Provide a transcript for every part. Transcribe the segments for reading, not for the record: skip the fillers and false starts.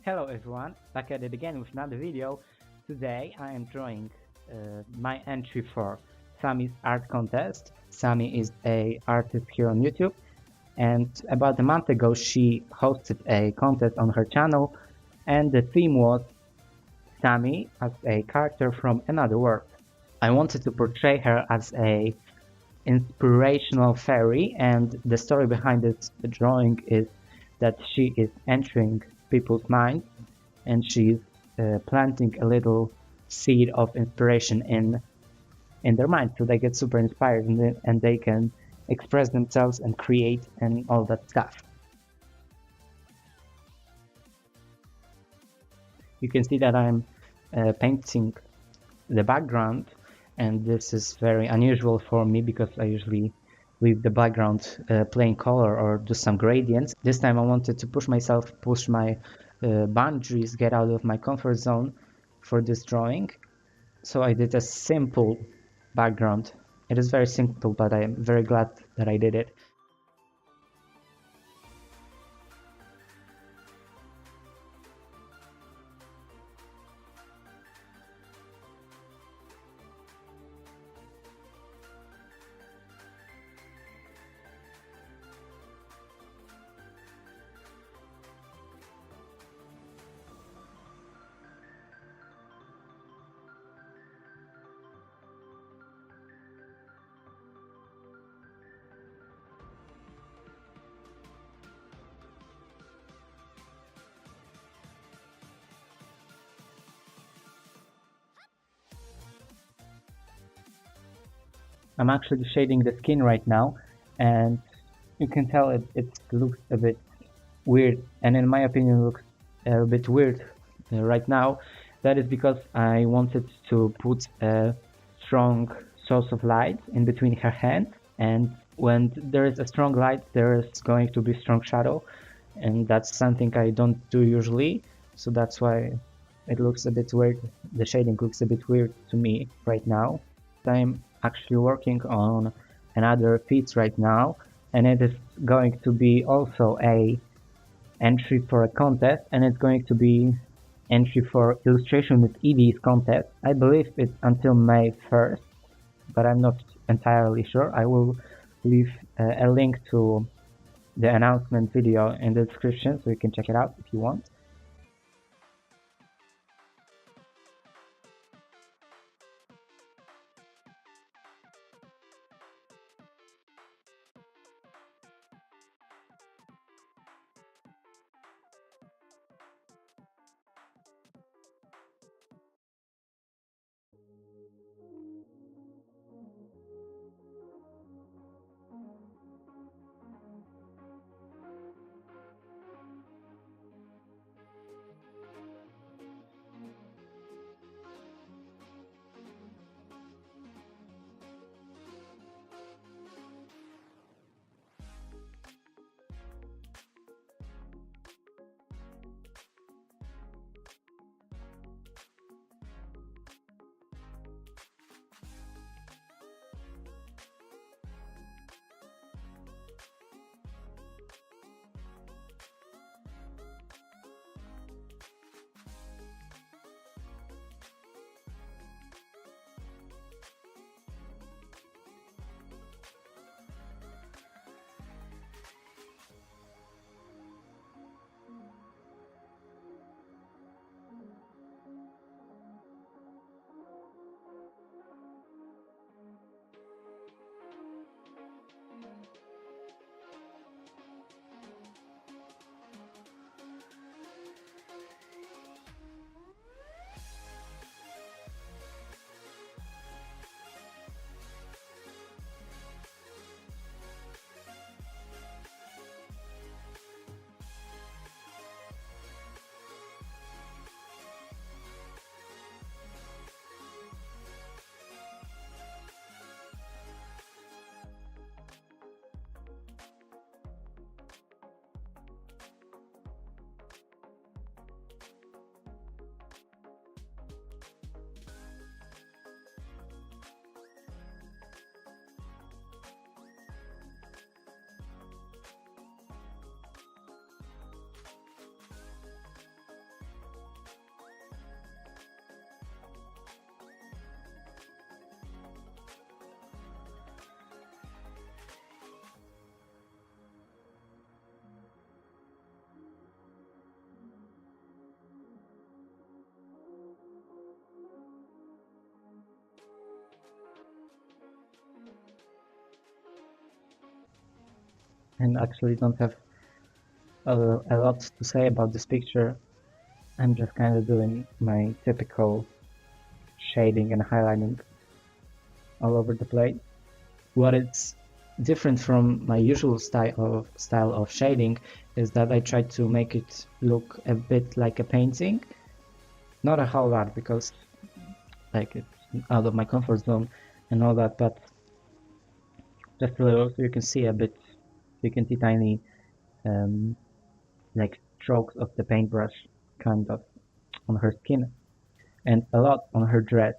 Hello everyone, back at it again with another video. Today I am drawing my entry for Sami's art contest. Sami is a artist here on YouTube, and about a month ago she hosted a contest on her channel, and the theme was Sami as a character from another world. I wanted to portray her as a inspirational fairy, and the story behind this drawing is that she is entering people's minds and she's planting a little seed of inspiration in their mind, so they get super inspired and they can express themselves and create and all that stuff. You can see that I'm painting the background, and this is very unusual for me because I usually leave the background plain color or do some gradients. This time I wanted to push myself, push my boundaries, get out of my comfort zone for this drawing. So I did a simple background. It is very simple, but I am very glad that I did it. I'm actually shading the skin right now, and you can tell it looks a bit weird, and in my opinion looks a bit weird right now. That is because I wanted to put a strong source of light in between her hands, and when there is a strong light there is going to be strong shadow, and that's something I don't do usually, so that's why it looks a bit weird. The shading looks a bit weird to me right now. I'm actually working on another piece right now, and it is going to be also a entry for a contest, and it's going to be entry for illustration with Eeveii's contest. I believe it's until May 1st, but I'm not entirely sure. I will leave a link to the announcement video in the description so you can check it out if you want. and actually don't have a lot to say about this picture. I'm just kind of doing my typical shading and highlighting all over the place. What is different from my usual style of shading is that I try to make it look a bit like a painting. Not a whole lot, because like it's out of my comfort zone and all that, but just a little, so you can see a bit, you can see tiny like strokes of the paintbrush kind of on her skin, and a lot on her dress.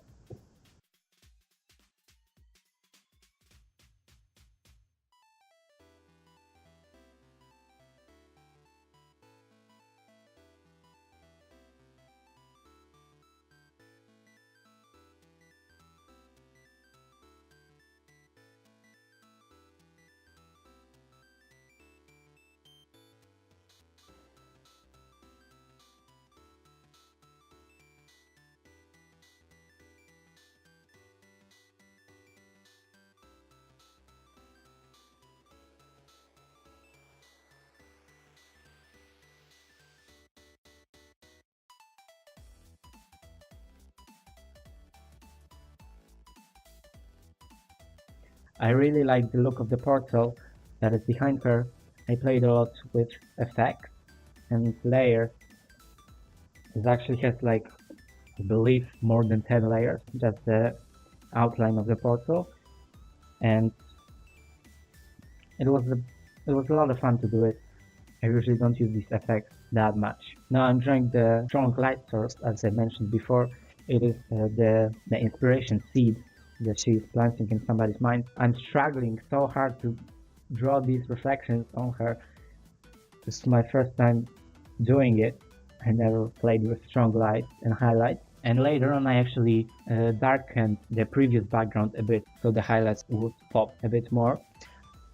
I really like the look of the portal that is behind her. I played a lot with effects and layers. It actually has like, I believe, more than 10 layers, just the outline of the portal, and it was a, it was a lot of fun to do it. I usually don't use these effects that much. Now I'm drawing the strong light source, as I mentioned before. It is the inspiration seed that she is planting in somebody's mind. I'm struggling so hard to draw these reflections on her. This is my first time doing it. I never played with strong light and highlights. And later on I actually darkened the previous background a bit, so the highlights would pop a bit more.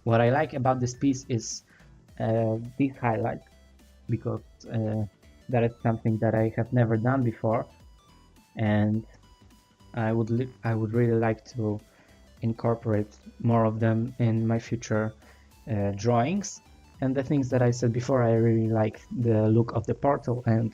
What I like about this piece is these highlights, because that is something that I have never done before, and I would really like to incorporate more of them in my future drawings. And the things that I said before, I really like the look of the portal and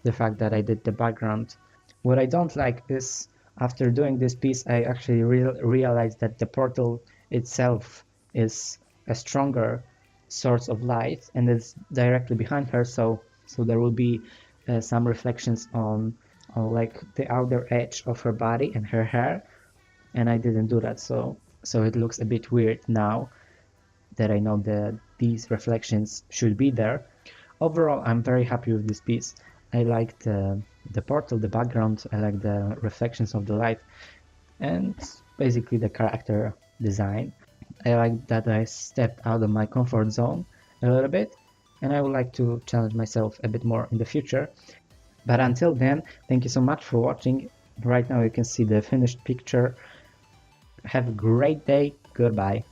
the fact that I did the background. What I don't like is, after doing this piece, I actually realized that the portal itself is a stronger source of light and it's directly behind her, so there will be some reflections on like the outer edge of her body and her hair, and I didn't do that, so it looks a bit weird now that I know that these reflections should be there. Overall, I'm very happy with this piece. I like the portal, the background, I like the reflections of the light, and basically the character design. I like that I stepped out of my comfort zone a little bit, and I would like to challenge myself a bit more in the future. But until then, thank you so much for watching. Right now you can see the finished picture. Have a great day. Goodbye.